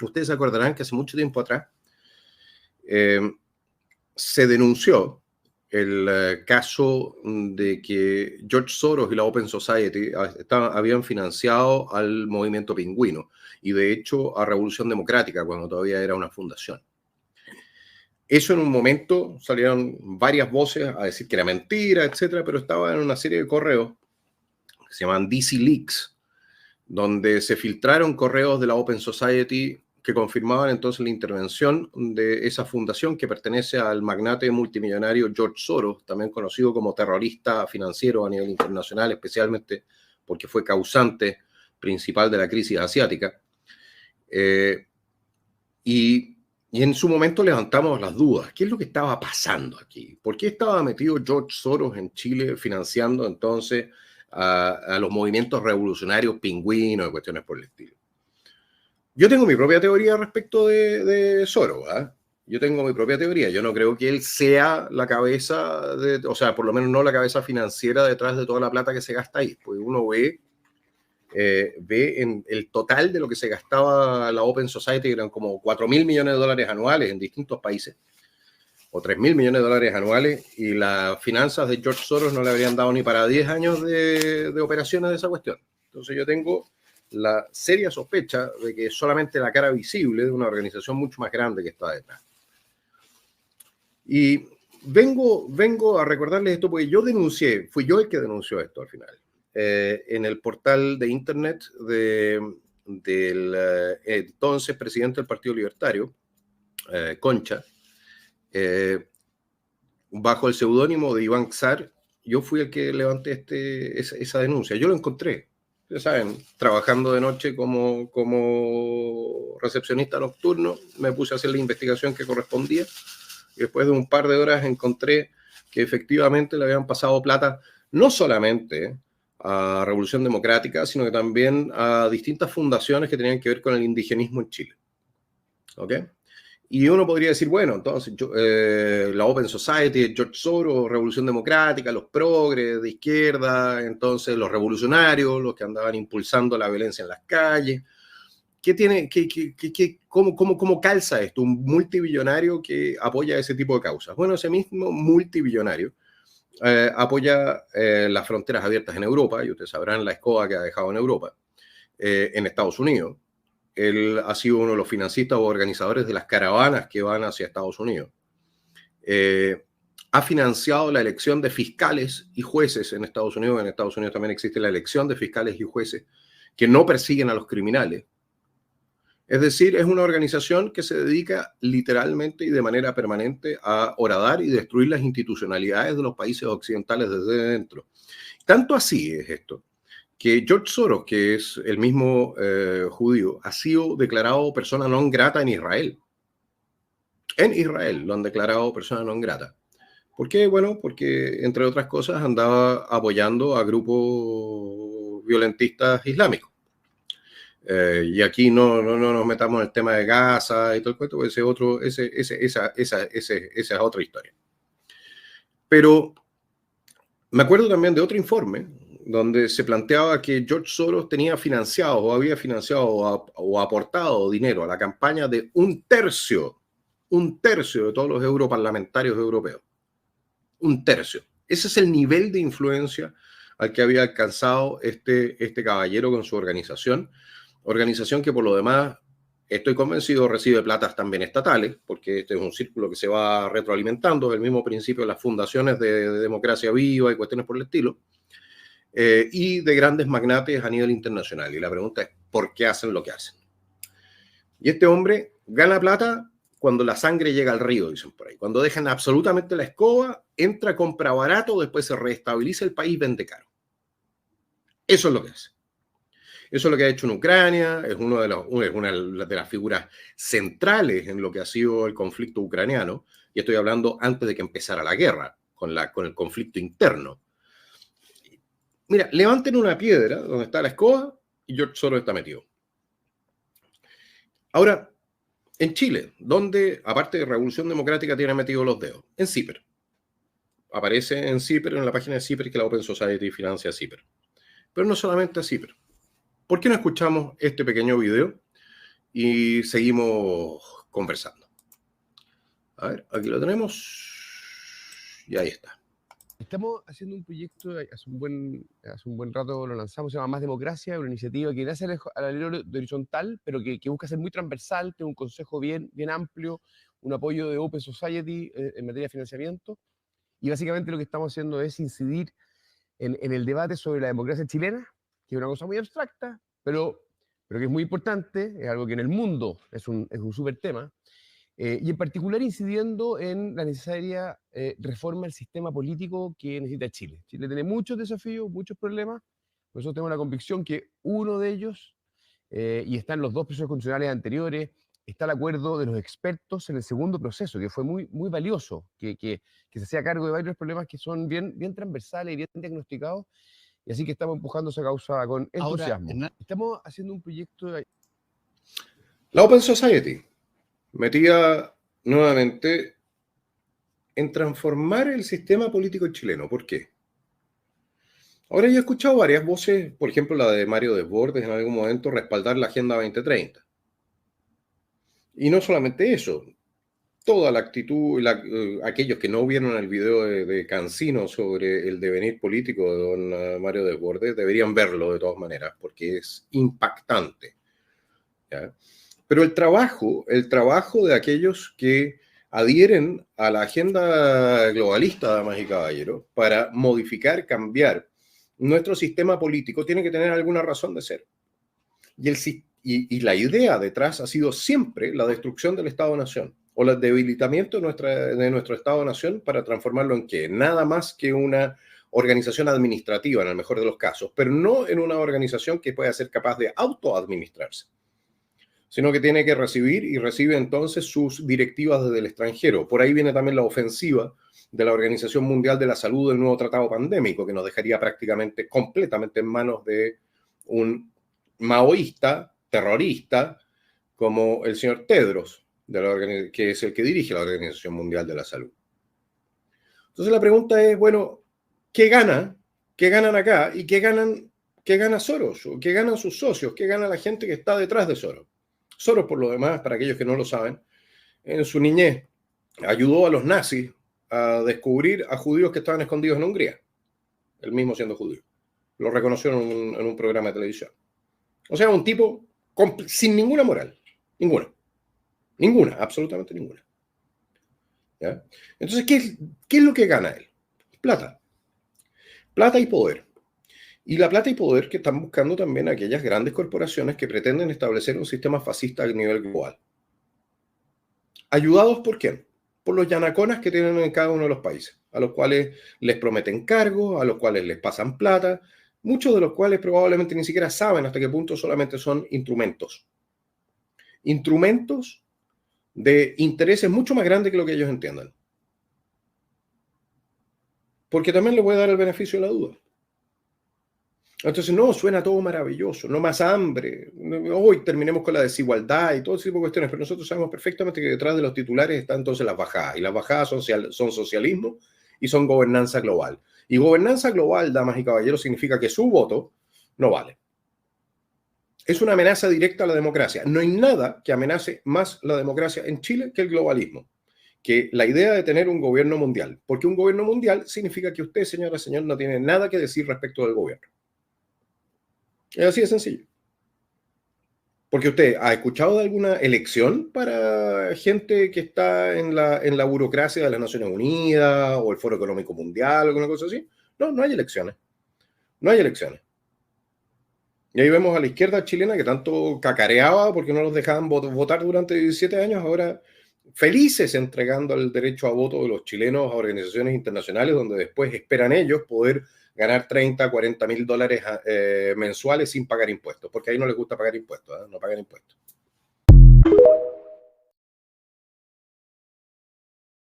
Ustedes se acordarán que hace mucho tiempo atrás se denunció el caso de que George Soros y la Open Society habían financiado al movimiento pingüino y de hecho a Revolución Democrática cuando todavía era una fundación. Eso en un momento salieron varias voces a decir que era mentira, etcétera, pero estaba en una serie de correos que se llaman DC Leaks, donde se filtraron correos de la Open Society que confirmaban entonces la intervención de esa fundación que pertenece al magnate multimillonario George Soros, también conocido como terrorista financiero a nivel internacional, especialmente porque fue causante principal de la crisis asiática. Y en su momento levantamos las dudas. ¿Qué es lo que estaba pasando aquí? ¿Por qué estaba metido George Soros en Chile financiando entonces a los movimientos revolucionarios pingüinos y cuestiones por el estilo? Yo tengo mi propia teoría respecto de Soros, ¿eh? Yo tengo mi propia teoría. Yo no creo que él sea la cabeza, o sea, por lo menos no la cabeza financiera detrás de toda la plata que se gasta ahí. Pues uno ve en el total de lo que se gastaba la Open Society, que eran como 4.000 millones de dólares anuales en distintos países, o 3.000 millones de dólares anuales, y las finanzas de George Soros no le habrían dado ni para 10 años de operaciones de esa cuestión. Entonces yo tengo la seria sospecha de que es solamente la cara visible de una organización mucho más grande que está detrás. Y vengo a recordarles esto porque yo denuncié, fui yo el que denunció esto al final, en el portal de internet del entonces presidente del Partido Libertario, Concha, bajo el seudónimo de Iván Czar. Yo fui el que levanté esa denuncia. Yo lo encontré, ustedes saben, trabajando de noche como recepcionista nocturno, me puse a hacer la investigación que correspondía y después de un par de horas encontré que efectivamente le habían pasado plata no solamente a Revolución Democrática, sino que también a distintas fundaciones que tenían que ver con el indigenismo en Chile. ¿Ok? Y uno podría decir, bueno, entonces la Open Society, George Soros, Revolución Democrática, los progres de izquierda, entonces los revolucionarios, los que andaban impulsando la violencia en las calles. ¿Cómo calza esto? Un multibillonario que apoya ese tipo de causas. Bueno, ese mismo multibillonario apoya las fronteras abiertas en Europa, y ustedes sabrán la escoba que ha dejado en Europa, en Estados Unidos. Él ha sido uno de los financistas o organizadores de las caravanas que van hacia Estados Unidos. Ha financiado la elección de fiscales y jueces en Estados Unidos. En Estados Unidos también existe la elección de fiscales y jueces que no persiguen a los criminales. Es decir, es una organización que se dedica literalmente y de manera permanente a horadar y destruir las institucionalidades de los países occidentales desde dentro. Tanto así es esto, que George Soros, que es el mismo judío, ha sido declarado persona non grata en Israel. En Israel lo han declarado persona non grata. ¿Por qué? Bueno, porque, entre otras cosas, andaba apoyando a grupos violentistas islámicos. Y aquí no nos metamos en el tema de Gaza y todo el cuento, porque esa es otra historia. Pero me acuerdo también de otro informe donde se planteaba que George Soros tenía financiado o había financiado o aportado dinero a la campaña de un tercio de todos los europarlamentarios europeos. Un tercio. Ese es el nivel de influencia al que había alcanzado este caballero con su organización que por lo demás, estoy convencido, recibe platas también estatales, porque este es un círculo que se va retroalimentando, es el mismo principio de las fundaciones de democracia viva y cuestiones por el estilo, y de grandes magnates a nivel internacional. Y la pregunta es, ¿por qué hacen lo que hacen? Y este hombre gana plata cuando la sangre llega al río, dicen por ahí. Cuando dejan absolutamente la escoba, entra, compra barato, después se reestabiliza el país, vende caro. Eso es lo que hace. Eso es lo que ha hecho en Ucrania, es una de las figuras centrales en lo que ha sido el conflicto ucraniano, y estoy hablando antes de que empezara la guerra, con el conflicto interno. Mira, levanten una piedra donde está la escoba y George Soros está metido. Ahora, en Chile, donde, aparte de Revolución Democrática, tiene metido los dedos, en CIPER. Aparece en CIPER, en la página de CIPER, que la Open Society financia CIPER. Pero no solamente a CIPER. ¿Por qué no escuchamos este pequeño video y seguimos conversando. A ver, aquí lo tenemos. Y ahí está. Estamos haciendo un proyecto, hace un buen rato lo lanzamos, se llama Más Democracia, una iniciativa que nace a la línea de horizontal, pero que busca ser muy transversal, tiene un consejo bien amplio, un apoyo de Open Society en materia de financiamiento. Y básicamente lo que estamos haciendo es incidir en el debate sobre la democracia chilena, que es una cosa muy abstracta, pero que es muy importante, es algo que en el mundo es un súper tema. Y en particular incidiendo en la necesaria reforma del sistema político que necesita Chile. Chile tiene muchos desafíos, muchos problemas, por eso tengo la convicción que uno de ellos, y están los dos procesos constitucionales anteriores, está el acuerdo de los expertos en el segundo proceso, que fue muy valioso, que se hacía cargo de varios problemas que son bien transversales y bien diagnosticados, y así que estamos empujando esa causa con entusiasmo. Ahora, estamos haciendo un proyecto... La Open Society metía nuevamente en transformar el sistema político chileno. ¿Por qué? Ahora yo he escuchado varias voces, por ejemplo la de Mario Desbordes en algún momento, respaldar la Agenda 2030. Y no solamente eso, toda la actitud, aquellos que no vieron el video de Cancino sobre el devenir político de don Mario Desbordes, deberían verlo de todas maneras, porque es impactante. ¿Ya? Pero el trabajo de aquellos que adhieren a la agenda globalista, damas y caballeros, para modificar, cambiar nuestro sistema político, tiene que tener alguna razón de ser. Y la idea detrás ha sido siempre la destrucción del Estado-Nación o el debilitamiento de nuestro Estado-Nación para transformarlo en ¿qué? Nada más que una organización administrativa, en el mejor de los casos, pero no en una organización que pueda ser capaz de autoadministrarse, sino que tiene que recibir y recibe entonces sus directivas desde el extranjero. Por ahí viene también la ofensiva de la Organización Mundial de la Salud del nuevo tratado pandémico, que nos dejaría prácticamente completamente en manos de un maoísta, terrorista, como el señor Tedros, que es el que dirige la Organización Mundial de la Salud. Entonces la pregunta es, bueno, ¿qué gana? ¿Qué ganan acá? ¿Y qué gana Soros? ¿O qué ganan sus socios? ¿Qué gana la gente que está detrás de Soros? Soros, por lo demás, para aquellos que no lo saben, en su niñez ayudó a los nazis a descubrir a judíos que estaban escondidos en Hungría, él mismo siendo judío. Lo reconocieron en un programa de televisión. O sea, un tipo sin ninguna moral. Ninguna, absolutamente ninguna. ¿Ya? Entonces, ¿qué es lo que gana él? Plata. Plata y poder. Y la plata y poder que están buscando también aquellas grandes corporaciones que pretenden establecer un sistema fascista a nivel global. ¿Ayudados por quién? Por los yanaconas que tienen en cada uno de los países, a los cuales les prometen cargos, a los cuales les pasan plata, muchos de los cuales probablemente ni siquiera saben hasta qué punto solamente son instrumentos. Instrumentos de intereses mucho más grandes que lo que ellos entiendan. Porque también le voy a dar el beneficio de la duda. Entonces, no, suena todo maravilloso, no más hambre, hoy terminemos con la desigualdad y todo ese tipo de cuestiones, pero nosotros sabemos perfectamente que detrás de los titulares están entonces las bajadas, y las bajadas son socialismo y son gobernanza global. Y gobernanza global, damas y caballeros, significa que su voto no vale. Es una amenaza directa a la democracia. No hay nada que amenace más la democracia en Chile que el globalismo, que la idea de tener un gobierno mundial, porque un gobierno mundial significa que usted, señora, señor, no tiene nada que decir respecto del gobierno. Es así de sencillo. Porque usted ha escuchado de alguna elección para gente que está en la burocracia de las Naciones Unidas o el Foro Económico Mundial o alguna cosa así. No, no hay elecciones. No hay elecciones. Y ahí vemos a la izquierda chilena que tanto cacareaba porque no los dejaban votar durante 17 años, ahora felices entregando el derecho a voto de los chilenos a organizaciones internacionales donde después esperan ellos poder ganar 30, 40 mil dólares mensuales sin pagar impuestos, porque ahí no les gusta pagar impuestos, ¿eh? No pagan impuestos.